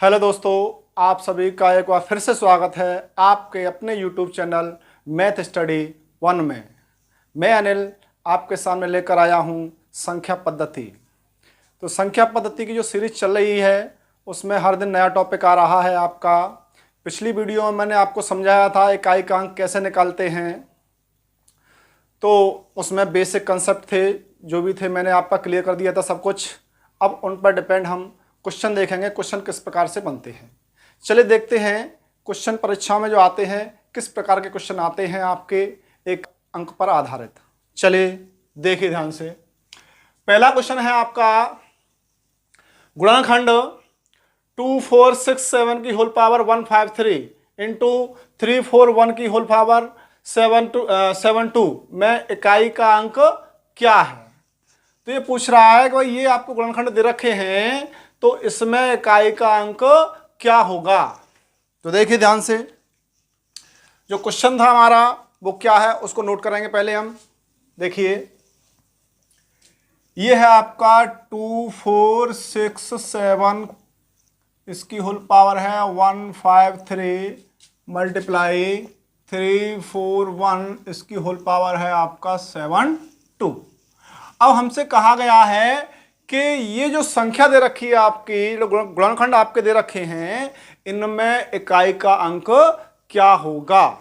Hello दोस्तों, आप सभी का एक बार फिर से स्वागत है आपके अपने यूट्यूब चैनल मैथ स्टडी 1 में। मैं अनिल आपके सामने लेकर आया हूं संख्या पद्धति। तो संख्या पद्धति की जो सीरीज चल रही है उसमें हर दिन नया टॉपिक आ रहा है आपका। पिछली वीडियो में मैंने आपको समझाया था इकाई का अंक कैसे निकालते हैं, तो उसमें बेसिक कंसेप्ट थे, जो भी थे मैंने आपका क्लियर कर दिया था सब कुछ। अब उन पर डिपेंड हम क्वेश्चन देखेंगे, क्वेश्चन किस प्रकार से बनते हैं। चलिए देखते हैं क्वेश्चन परीक्षा में जो आते हैं किस प्रकार के क्वेश्चन आते हैं आपके एक अंक पर आधारित। चलिए देखिए ध्यान से। पहला क्वेश्चन है आपका गुणनखंड 2467 की होल पावर 153 इंटू 341 की होल पावर 72 में इकाई का अंक क्या है। तो ये पूछ रहा है कि भाई ये आपको गुणनखंड दे रखे हैं तो इसमें इकाई का अंक क्या होगा। तो देखिए ध्यान से, जो क्वेश्चन था हमारा वो क्या है उसको नोट करेंगे पहले हम। देखिए ये है आपका 2467, इसकी होल पावर है 153 मल्टीप्लाई 341, इसकी होल पावर है आपका 72। अब हमसे कहा गया है कि ये जो संख्या दे रखी है आपकी, जो गुणनखंड आपके दे रखे हैं, इनमें इकाई का अंक क्या होगा।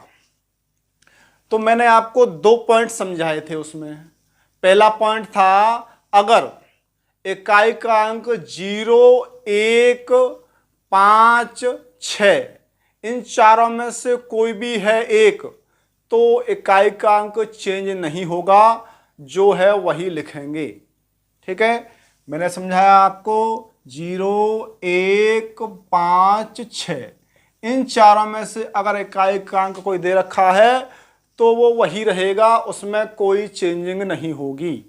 तो मैंने आपको 2 पॉइंट समझाए थे उसमें। पहला पॉइंट था अगर इकाई का अंक 0, 1, 5, 6 इन चारों में से कोई भी है एक, तो इकाई का अंक चेंज नहीं होगा, जो है वही लिखेंगे। ठीक है, मैंने समझाया आपको 0, 1, 5, 6 इन चारों में से अगर इकाई का अंक कोई दे रखा है तो वो वही रहेगा, उसमें कोई चेंजिंग नहीं होगी।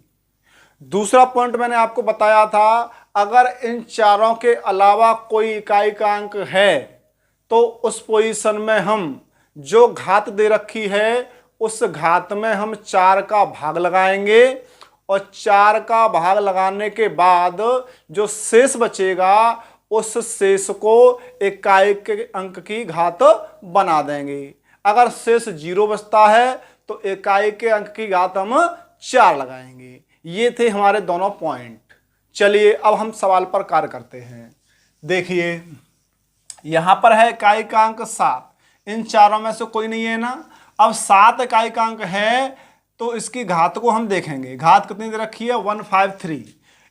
दूसरा पॉइंट मैंने आपको बताया था अगर इन चारों के अलावा कोई इकाई का अंक है तो उस पोजीशन में हम जो घात दे रखी है उस घात में हम 4 का भाग लगाएंगे और 4 का भाग लगाने के बाद जो शेष बचेगा उस शेष को इकाई के अंक की घात बना देंगे। अगर शेष 0 बचता है तो इकाई के अंक की घात हम 4 लगाएंगे। ये थे हमारे दोनों पॉइंट। चलिए अब हम सवाल पर कार्य करते हैं। देखिए यहां पर है इकाई का अंक 7, इन चारों में से कोई नहीं है ना। अब 7 इकाई का अंक है तो इसकी घात को हम देखेंगे। घात कितनी दे रखी है 153,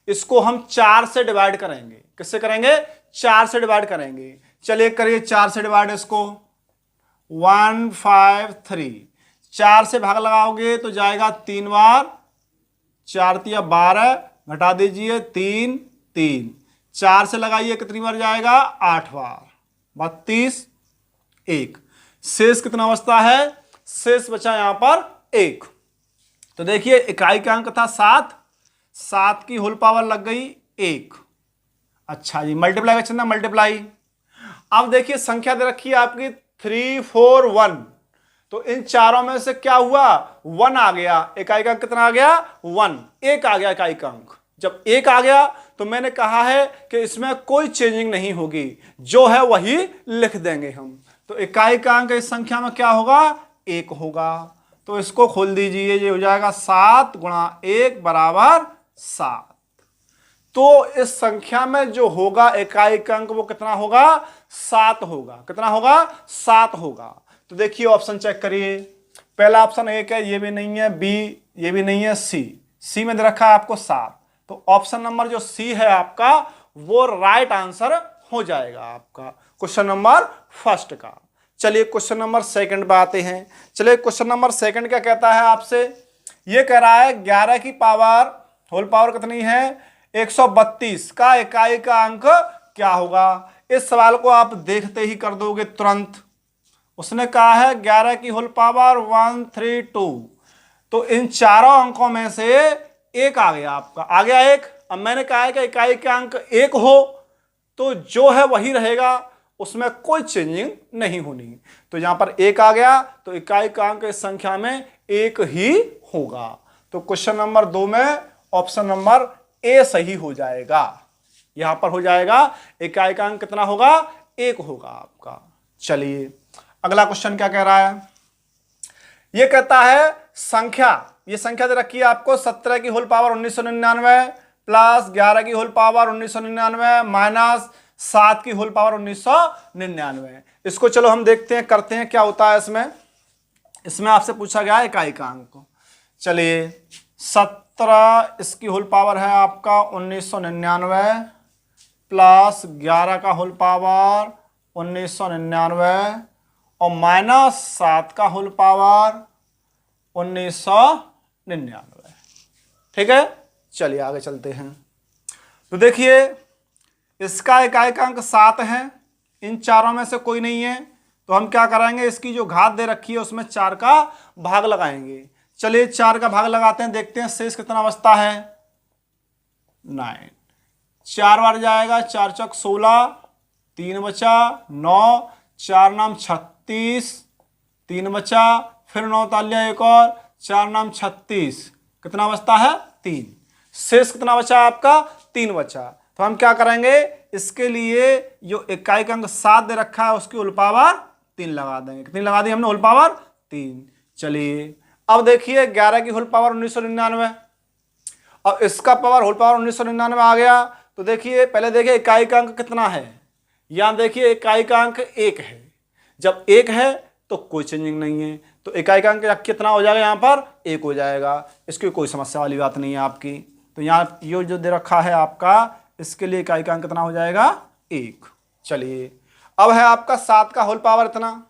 इसको हम 4 से डिवाइड करेंगे। किससे करेंगे 4 से डिवाइड करेंगे। चलिए करिए 4 से डिवाइड इसको 153, 4 से भाग लगाओगे तो जाएगा 3 बार, 4 तिया 12, घटा दीजिए 3 3, 4 से लगाइए कितनी बार जाएगा 8 बार, 32 1। शेष कितना बचता है, शेष बचा यहां पर 1। तो देखिए इकाई का अंक था 7, 7 की होल पावर लग गई 1। अच्छा जी, मल्टीप्लाई का चिन्ह मल्टीप्लाई। अब देखिए संख्या दे रखी है आपकी 341, तो इन चारों में से क्या हुआ 1 आ गया। इकाई का अंक कितना आ गया 1, 1 आ गया इकाई का अंक। जब 1 आ गया तो मैंने कहा है कि इसमें कोई चेंजिंग नहीं होगी, जो है वही लिख देंगे हम। तो इकाई का अंक इस संख्या में क्या होगा 1 होगा। तो इसको खोल दीजिए, ये हो जाएगा 7 गुणा 1 बराबर 7। तो इस संख्या में जो होगा इकाई का अंक वो कितना होगा 7 होगा। कितना होगा 7 होगा। तो देखिए ऑप्शन चेक करिए। पहला ऑप्शन 1 है, ये भी नहीं है, बी ये भी नहीं है, सी में दे रखा है आपको 7। तो ऑप्शन नंबर जो सी है आपका वो राइट आंसर हो जाएगा आपका क्वेश्चन नंबर फर्स्ट का। चलिए क्वेश्चन नंबर सेकंड पे आते हैं। चलिए क्वेश्चन नंबर सेकंड क्या कहता है आपसे, ये कह रहा है 11 की पावर होल पावर कितनी है 132 का इकाई का अंक क्या होगा। इस सवाल को आप देखते ही कर दोगे तुरंत। उसने कहा है 11 की होल पावर 132, तो इन चारों अंकों में से 1 आ गया आपका, आ गया 1। अब मैंने कहा है कि इकाई का अंक 1 हो तो जो है वही रहेगा, उसमें कोई चेंजिंग नहीं होनी। तो यहां पर 1 आ गया तो इकाई का अंक इस संख्या में 1 ही होगा। तो क्वेश्चन नंबर 2 में ऑप्शन नंबर ए सही हो जाएगा। यहां पर हो जाएगा इकाई का अंक कितना होगा, 1 होगा आपका। चलिए अगला क्वेश्चन क्या कह रहा है, ये कहता है संख्या, ये संख्या दे रखी है आपको 17 की होल पावर 1999 प्लस 11 की होल पावर 1999 माइनस 7 की होल पावर 1999। इसको चलो हम देखते हैं, करते हैं क्या होता है इसमें। इसमें आपसे पूछा गया है इकाई का अंक। चलिए 17 इसकी होल पावर है आपका 1999 प्लस 11 का होल पावर 1999 और माइनस 7 का होल पावर 1999। ठीक है, चलिए आगे चलते हैं। तो देखिए इसका इकाई का अंक 7 है, इन चारों में से कोई नहीं है, तो हम क्या कराएंगे, इसकी जो घात दे रखी है उसमें 4 का भाग लगाएंगे। चलिए 4 का भाग लगाते हैं, देखते हैं शेष कितना बचता है, 9। 4 बार जाएगा, 4 चौक 16, 3 बचा 9, 4 नाम 36, 3 बचा, फिर 9 तालिया एक और, 4 नाम 36, कितना बचता है 3। शेष कितना बचा आपका, 3 बचा। तो हम क्या करेंगे, इसके लिए जो इकाई का अंक 7 दे रखा है उसकी होल पावर 3 लगा देंगे। कितनी लगा दी हमने, होल पावर 3। चलिए अब देखिए 11 की होल पावर 1999, अब इसका पावर होल पावर 1999 आ गया। तो देखिए पहले देखिए इकाई का अंक कितना है, यहां देखिए इकाई का अंक 1 है, जब 1 है तो कोई चेंजिंग नहीं है, तो इकाई का अंक कितना हो जाएगा, यहाँ पर 1 हो जाएगा। इसकी कोई समस्या वाली बात नहीं है आपकी। तो यहाँ ये जो दे रखा है आपका, इसके लिए इकाई का अंक कितना हो जाएगा, 1। चलिए अब है आपका 7 का होल पावर इतना,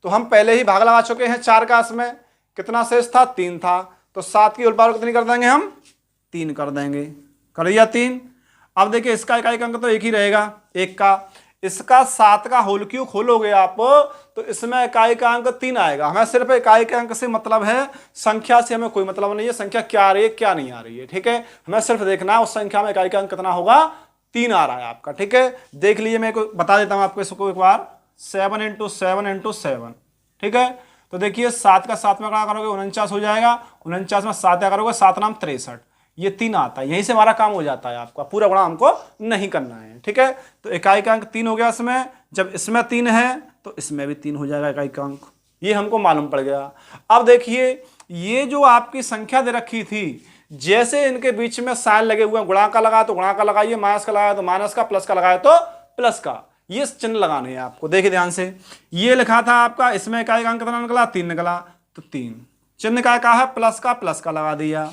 तो हम पहले ही भाग लगा चुके हैं 4 का, इसमें कितना शेष था, 3 था, तो 7 की होल पावर कितनी कर देंगे हम, 3 कर देंगे। कर दिया 3। अब देखिए इसका इकाई का अंक तो 1 ही रहेगा, 1 का, इसका 7 का होल क्यूब खोलोगे आप तो इसमें इकाई का अंक 3 आएगा। हमें सिर्फ इकाई के अंक से मतलब है, संख्या से हमें कोई मतलब नहीं है, संख्या क्या आ रही है क्या नहीं आ रही है। ठीक है, हमें सिर्फ देखना है उस संख्या में इकाई का अंक कितना होगा, 3 आ रहा है आपका। ठीक है, देख लीजिए, मैं बता देता हूं आपको इसको एक बार, 7 × 7 × 7। ठीक है, तो देखिए 7 का 7 में क्या करोगे, 49 हो जाएगा, 49 में 7 क्या करोगे, 7 नाम 63, ये 3 आता है, यहीं से हमारा काम हो जाता है आपका, पूरा गुणा हमको नहीं करना है। ठीक है, तो इकाई का अंक 3 हो गया इसमें, जब इसमें 3 है तो इसमें भी 3 हो जाएगा इकाई का अंक, ये हमको मालूम पड़ गया। अब देखिए ये जो आपकी संख्या दे रखी थी, जैसे इनके बीच में साइन लगे हुए हैं, गुणा का लगा तो गुणा का लगाइए, माइनस का लगाया तो माइनस का, प्लस का लगाया तो प्लस का, ये चिन्ह लगाने हैं आपको। देखिए ध्यान से, ये लिखा था आपका, इसमें इकाई का अंक कितना निकला, 3 निकला, तो 3 चिन्ह का क्या है, प्लस का लगा दिया।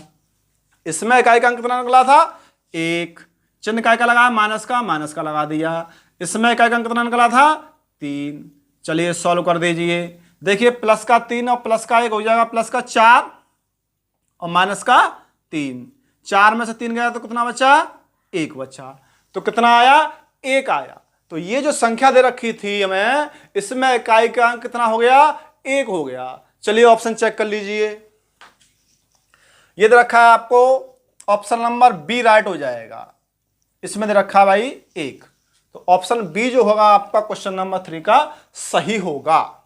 इसमें इकाई का अंक कितना निकला था, 1, चिन्ह इकाई का लगाया, माइनस का लगा दिया। इसमें इकाई का अंक कितना निकला था, 3। चलिए सॉल्व कर दीजिए, देखिए प्लस का 3 और प्लस का 1 हो जाएगा, प्लस का 4 और माइनस का 3। 4 में से 3 गया तो कितना बचा, 1 बचा, तो कितना आया, 1 आया। तो ये जो संख्या दे रखी थी हमें, इसमें इकाई का अंक कितना हो गया, 1 हो गया। चलिए ऑप्शन चेक कर लीजिए, ये दे रखा है आपको, ऑप्शन नंबर बी राइट हो जाएगा। इसमें दे रखा है भाई 1, तो ऑप्शन बी जो होगा आपका क्वेश्चन नंबर 3 का सही होगा।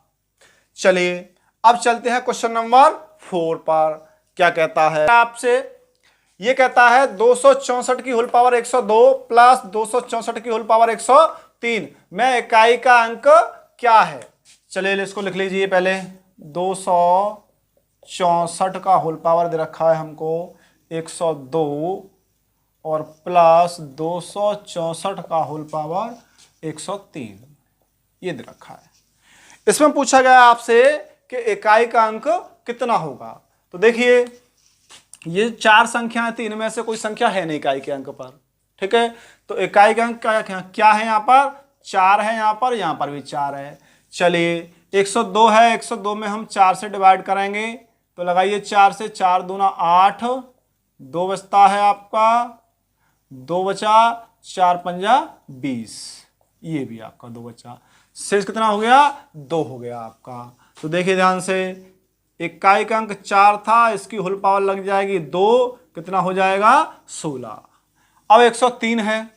चलिए अब चलते हैं क्वेश्चन नंबर 4 पर। क्या कहता है आपसे, ये कहता है 264 की होल पावर 102 प्लस 264 की होल पावर 103 में इकाई का अंक क्या है। चलिए इसको लिख लीजिए पहले, 264 का होल पावर दे रखा है हमको 102 और प्लस 264 का होल पावर 103, ये दे रखा है। इसमें पूछा गया आपसे कि इकाई का अंक कितना होगा। तो देखिए ये 4 संख्याएं थी, इनमें से कोई संख्या है नहीं इकाई के अंक पर। ठीक है, तो इकाई का अंक क्या है, यहाँ पर 4 है, यहाँ पर भी 4 है। चलिए 102 है, 102 में हम 4 से डिवाइड करेंगे, तो लगाइए 4 से, 4 दूना 8, 2 बचता है आपका, 2 बचा, 4 पंजा 20, ये भी आपका 2 बचा, शेष कितना हो गया, 2 हो गया आपका। तो देखिए ध्यान से, इकाई का अंक 4 था, इसकी होल पावर लग जाएगी 2, कितना हो जाएगा 16। अब 103 है,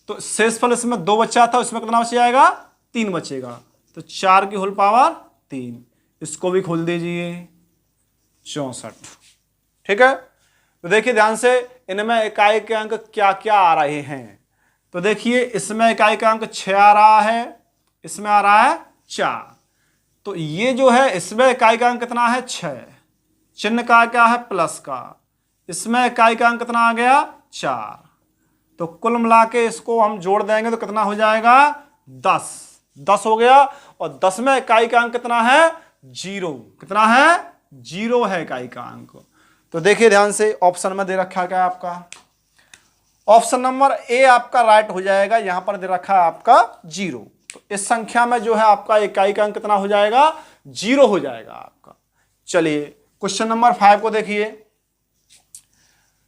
तो शेषफल इसमें 2 बचा था, इसमें कितना बच जाएगा, 3 बचेगा, तो 4 की होल पावर 3, इसको भी खोल दीजिए 64। ठीक है, तो देखिए ध्यान से, इनमें इकाई के अंक क्या क्या आ रहे हैं। तो देखिए इसमें इकाई का अंक 6 आ रहा है, इसमें आ रहा है 4। तो ये जो है इसमें इकाई का अंक कितना है 6, चिन्ह का क्या है प्लस का, इसमें इकाई का अंक कितना आ गया 4। तो कुल मिला के इसको हम जोड़ देंगे तो कितना हो जाएगा 10, 10 हो गया। और 10 में इकाई का अंक कितना है 0, कितना है 0 है इकाई का अंक। तो देखिए ध्यान से ऑप्शन में दे रखा क्या आपका, ऑप्शन नंबर ए आपका राइट हो जाएगा। यहां पर दे रखा है आपका 0। तो इस संख्या में जो है आपका इकाई का अंक कितना हो जाएगा 0 हो जाएगा आपका। चलिए क्वेश्चन नंबर 5 को देखिए।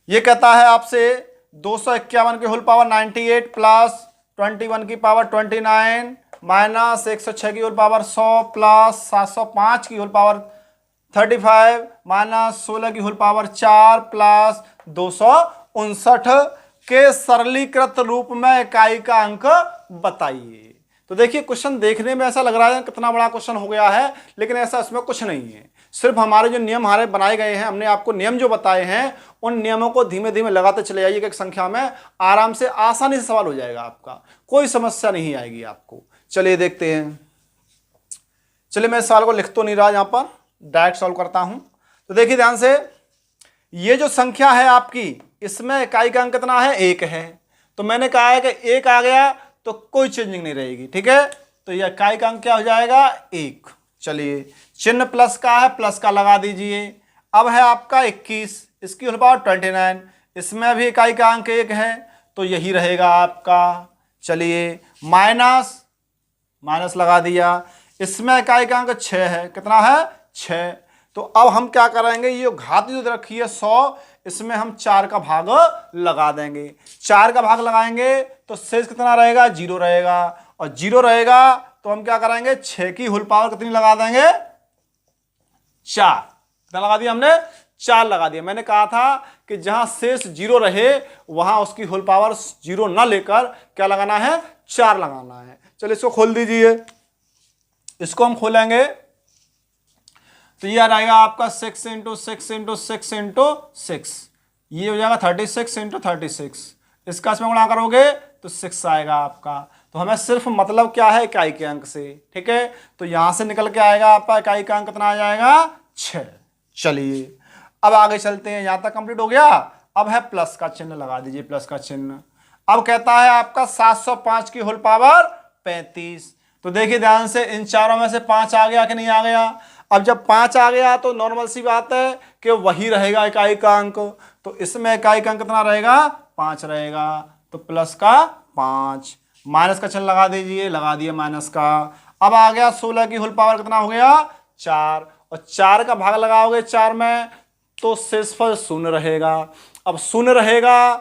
ये कहता है आपसे 251 की होल पावर 98 प्लस 21 की पावर 29 माइनस 106 की होल पावर 100 प्लस 705 की होल पावर 35 माइनस 16 की होल पावर 4 प्लस 259 के सरलीकृत रूप में इकाई का अंक बताइए। तो देखिए क्वेश्चन देखने में ऐसा लग रहा है कितना बड़ा क्वेश्चन हो गया है, लेकिन ऐसा इसमें कुछ नहीं है। सिर्फ हमारे जो नियम हमारे बनाए गए हैं, हमने आपको नियम जो बताए हैं उन नियमों को धीमे धीमे लगाते चले जाइए। एक संख्या में आराम से आसानी से सवाल हो जाएगा आपका, कोई समस्या नहीं आएगी आपको। चलिए देखते हैं। चलिए मैं इस सवाल को लिख तो नहीं रहा, यहां पर डायरेक्ट सॉल्व करता हूं। तो देखिए ध्यान से, ये जो संख्या है आपकी इसमें इकाई का अंक कितना है 1 है। तो मैंने कहा है कि 1 आ गया तो कोई चेंजिंग नहीं रहेगी, ठीक है। तो यह इकाई का अंक क्या हो जाएगा 1। चलिए चिन्ह प्लस का है, प्लस का लगा दीजिए। अब है आपका 21, इसकी होल पावर 29, इसमें भी इकाई का अंक 1 है तो यही रहेगा आपका। चलिए माइनस, माइनस लगा दिया, इसमें इकाई का अंक 6 है, कितना है 6। तो अब हम क्या करेंगे, ये घात जो रखी है 100, इसमें हम 4 का भाग लगा देंगे। 4 का भाग लगाएंगे तो शेष कितना रहेगा 0 रहेगा, और 0 रहेगा तो हम क्या करेंगे 6 की होल पावर कितनी लगा देंगे 4। कितना लगा दिया हमने 4 लगा दिया। मैंने कहा था कि जहां शेष 0 रहे वहां उसकी होल पावर 0 ना लेकर क्या लगाना है 4 लगाना है। चलिए इसको खोल दीजिए, इसको हम खोलेंगे तो ये आ जाएगा आपका 6 इंटू 6 इंटू 6 इंटू 6, ये हो जाएगा 36 इंटू 36। इसका इसमें गुणा करोगे तो 6 आएगा आपका। तो हमें सिर्फ मतलब क्या है इकाई के अंक से, ठीक है। तो यहां से निकल के आएगा आपका इकाई का अंक कितना आ जाएगा 6। चलिए अब आगे चलते हैं, यहां तक कंप्लीट हो गया। अब है प्लस का चिन्ह, लगा दीजिए प्लस का चिन्ह। अब कहता है आपका 705 की होल पावर 35। तो देखिए ध्यान से, इन चारों में से 5 आ गया कि नहीं आ गया। अब जब 5 आ गया तो नॉर्मल सी बात है कि वही रहेगा इकाई का अंक। तो इसमें इकाई का अंक कितना रहेगा 5 रहेगा। तो प्लस का 5, माइनस का चिन्ह लगा दीजिए, लगा दिया माइनस का। अब आ गया 16 की होल पावर कितना हो गया 4, और 4 का भाग लगाओगे 4 में तो शेषफल 0 रहेगा। अब 0 रहेगा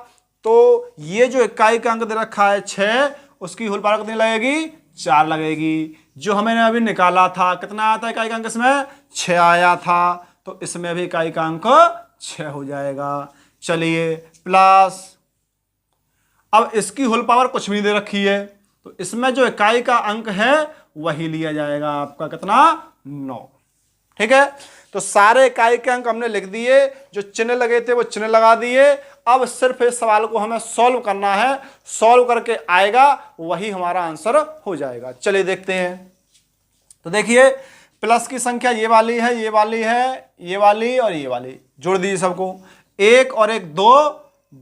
तो ये जो इकाई का अंक दे रखा है 6, उसकी होल पावर कितनी लगेगी 4 लगेगी। जो हमें अभी निकाला था कितना आया था इकाई का अंक, इसमें 6 आया था, तो इसमें भी इकाई का अंक 6 हो जाएगा। चलिए प्लस, अब इसकी होल पावर कुछ भी दे रखी है तो इसमें जो इकाई का अंक है वही लिया जाएगा आपका, कितना 9, ठीक है। तो सारे इकाई के अंक हमने लिख दिए, जो चिन्ह लगे थे वो चिन्ह लगा दिए। अब सिर्फ इस सवाल को हमें सॉल्व करना है, सॉल्व करके आएगा वही हमारा आंसर हो जाएगा। चलिए देखते हैं। तो देखिए प्लस की संख्या ये वाली है, ये वाली है, ये वाली और ये वाली, जोड़ दीजिए सबको। 1 और 1 2,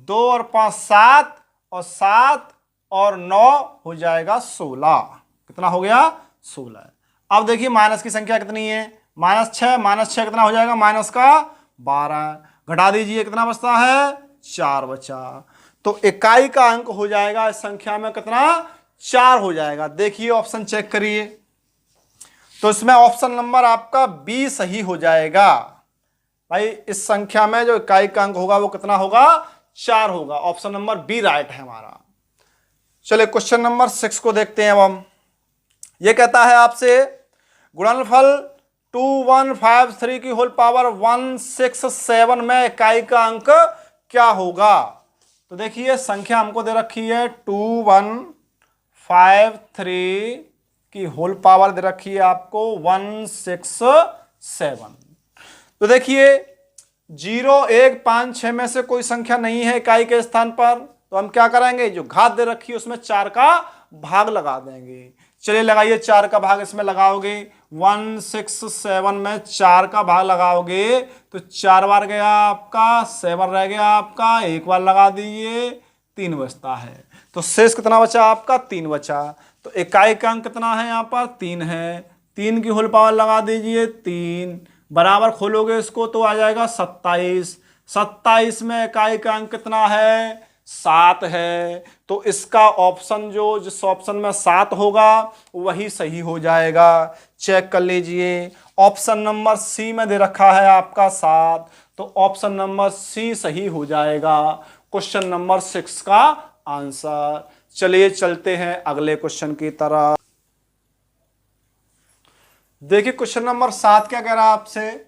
2 और 5 7, और 7 और 9 हो जाएगा 16। कितना हो गया 16। अब देखिए माइनस की संख्या कितनी है, -6, -6 कितना हो जाएगा माइनस का 12, घटा दीजिए कितना बचता है 4 बचा। तो इकाई का अंक हो जाएगा इस संख्या में कितना 4 हो जाएगा। देखिए ऑप्शन चेक करिए, तो इसमें ऑप्शन नंबर आपका बी सही हो जाएगा। भाई इस संख्या में जो इकाई का अंक होगा वो कितना होगा 4 होगा। ऑप्शन नंबर बी राइट है हमारा। चलिए क्वेश्चन नंबर 6 को देखते हैं। अब हम ये कहता है आपसे गुणनफल 2153 की होल पावर 167 में इकाई का अंक क्या होगा। तो देखिए संख्या हमको दे रखी है 2153 की होल पावर दे रखी है आपको 167। तो देखिए 0 1 5 6 में से कोई संख्या नहीं है इकाई के स्थान पर, तो हम क्या करेंगे, जो घात दे रखी है उसमें 4 का भाग लगा देंगे। चलिए लगाइए, 4 का भाग इसमें लगाओगे, 167 में 4 का भाग लगाओगे तो 4 बार गया आपका, 7 रह गया आपका, एक बार लगा दीजिए, 3 बचता है। तो शेष कितना बचा आपका, 3 बचा। तो इकाई का अंक कितना है यहाँ पर, 3 है। 3 की होल पावर लगा दीजिए, 3 बराबर खोलोगे इसको तो आ जाएगा 27। 27 में इकाई का अंक कितना है, 7 है। तो इसका ऑप्शन जो जिस ऑप्शन में 7 होगा वही सही हो जाएगा। चेक कर लीजिए, ऑप्शन नंबर सी में दे रखा है आपका 7, तो ऑप्शन नंबर सी सही हो जाएगा क्वेश्चन नंबर 6 का आंसर। चलिए चलते हैं अगले क्वेश्चन की तरफ। देखिए क्वेश्चन नंबर 7 क्या कह रहा है आपसे,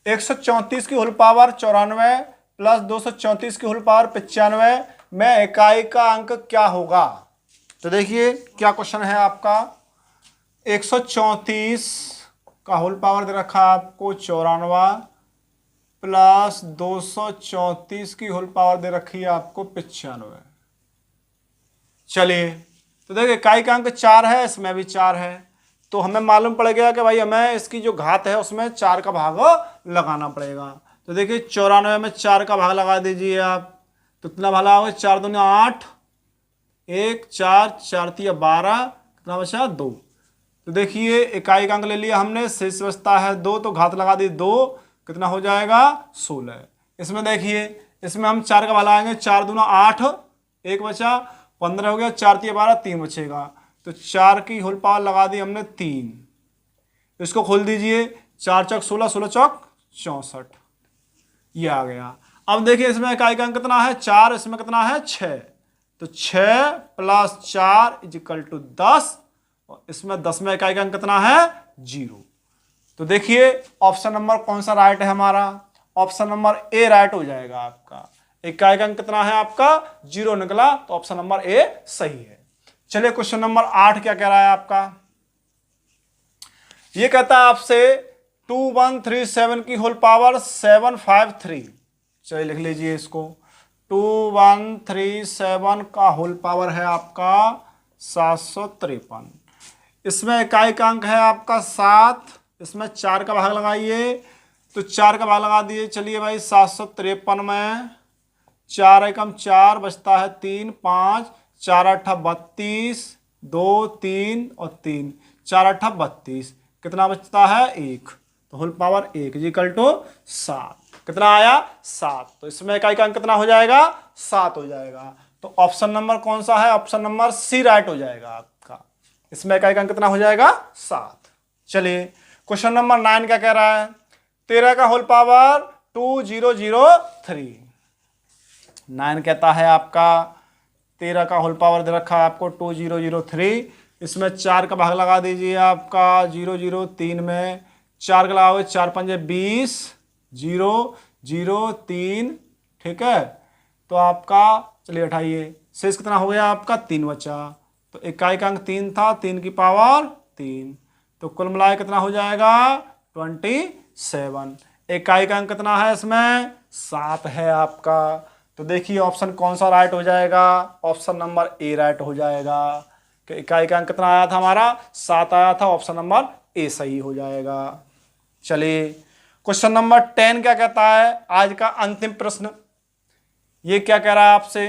134 की होल पावर 94 प्लस 234 की होल पावर 95 में इकाई का अंक क्या होगा। तो देखिए क्या क्वेश्चन है आपका, 134 का होल पावर दे रखा है आपको 94 प्लस 234 की होल पावर दे रखी है आपको 95। चलिए तो देखिए इकाई का अंक 4 है, इसमें भी 4 है, तो हमें मालूम पड़ गया कि भाई हमें इसकी जो घात है उसमें 4 का भाग लगाना पड़ेगा। तो देखिए 94 में 4 का भाग लगा दीजिए आप, तो कितना भाग लगाओगे, 4 दूनी 8, 1 4 4 3 12, कितना बचा 2। तो देखिए इकाई का अंक ले लिया हमने, शेष बचता है 2, तो घात लगा दी 2, कितना हो जाएगा 16। इसमें देखिए इसमें हम 4 का भाग लगाएंगे, 4 दूना 8, 1 बचा, 15 हो गया, 4 3 12, 3 बचेगा। तो 4 की होल पावर लगा दी हमने 3, इसको खोल दीजिए, 4 चौक 16, 16 चौक 64, ये आ गया। अब देखिए इसमें इकाई का अंक कितना है 4, इसमें कितना है 6, तो 6 प्लस 4 इजिकल टू 10, और इसमें 10 में इकाई का अंक कितना है 0। तो देखिए ऑप्शन नंबर कौन सा राइट है हमारा, ऑप्शन नंबर ए राइट हो जाएगा आपका। इकाई का अंक कितना है आपका 0 निकला, तो ऑप्शन नंबर ए सही है। चलिए क्वेश्चन नंबर 8 क्या कह रहा है आपका, ये कहता है आपसे 2137 की होल पावर 753। चलिए लिख लीजिए इसको, 2137 का होल पावर है आपका 753। इसमें इकाई का अंक है आपका 7, इसमें 4 का भाग लगाइए, तो 4 का भाग लगा दिए। चलिए भाई 753 में 4 एकम 4 बचता है 3, 5 4 8 32, 2 3 और 3, 4 8 32, कितना बचता है 1, तो होल पावर 1 इक्वल टू 7, कितना आया 7। तो इसमें इकाई का अंक कितना हो जाएगा 7 हो जाएगा। तो ऑप्शन नंबर कौन सा है, ऑप्शन नंबर सी राइट हो जाएगा आपका। इसमें इकाई का अंक कितना हो जाएगा 7। चलिए क्वेश्चन नंबर 9 क्या कह रहा है, 13 का होल पावर 2003। 9 कहता है आपका 13 का होल पावर दे रखा है आपको 2003, इसमें 4 का भाग लगा दीजिए आपका 003 में, 4 का लगाओगे 4 पंजे 20, 0 0 3, ठीक है। तो आपका चलिए उठाइए, शेष कितना हो गया आपका 3 बचा, तो इकाई का अंक 3 था, 3 की पावर 3, तो कुल मिलाए कितना हो जाएगा 27। इकाई का अंक कितना है इसमें 7 है आपका। तो देखिए ऑप्शन कौन सा राइट हो जाएगा, ऑप्शन नंबर ए राइट हो जाएगा कि इकाई का अंक कितना आया था हमारा 7 आया था, ऑप्शन नंबर ए सही हो जाएगा। चलिए क्वेश्चन नंबर 10 क्या कहता है, आज का अंतिम प्रश्न। ये क्या कह रहा है आपसे,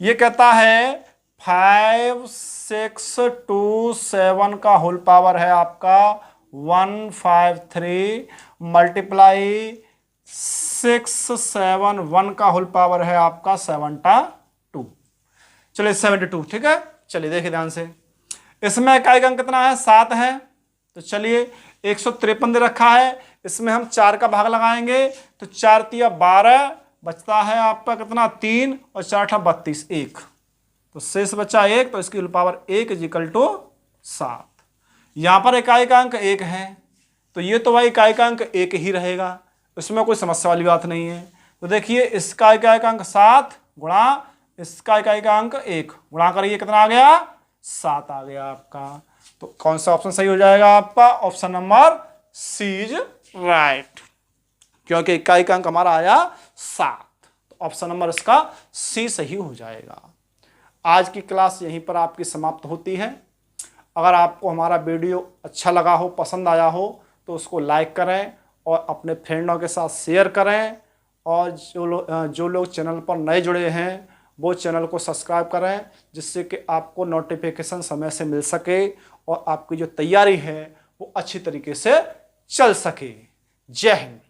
ये कहता है 5 6 2 7 का होल पावर है आपका 153 मल्टीप्लाई 6 7 1 का होल पावर है आपका 72। चलिए 72, ठीक है। चलिए देखिए ध्यान से, इसमें इकाई का अंक कितना है 7 है, तो चलिए 153 दे रखा है, इसमें हम 4 का भाग लगाएंगे, तो 4 3 12 बचता है आपका कितना 3, और 4 8 32, 1, तो शेष बचा 1, तो इसकी होल पावर 1 इक्वल टू 7। यहां पर इकाई का अंक 1 है, तो ये तो भाई इकाई का अंक 1 ही रहेगा, इसमें कोई समस्या वाली बात नहीं है। तो देखिए इसका इकाई का अंक 7 गुणा इसका इकाई का अंक 1 गुणा करिए, कितना आ गया 7 आ गया आपका। तो कौन सा ऑप्शन सही हो जाएगा आपका, option number C is right, क्योंकि इकाई का अंक हमारा आया 7, तो ऑप्शन नंबर इसका सी सही हो जाएगा। आज की क्लास यहीं पर आपकी समाप्त होती है। अगर आपको हमारा वीडियो अच्छा लगा हो, पसंद आया हो, तो उसको लाइक करें और अपने फ्रेंडों के साथ शेयर करें। और जो लोग चैनल पर नए जुड़े हैं वो चैनल को सब्सक्राइब करें, जिससे कि आपको नोटिफिकेशन समय से मिल सके और आपकी जो तैयारी है वो अच्छी तरीके से चल सके। जय हिंद।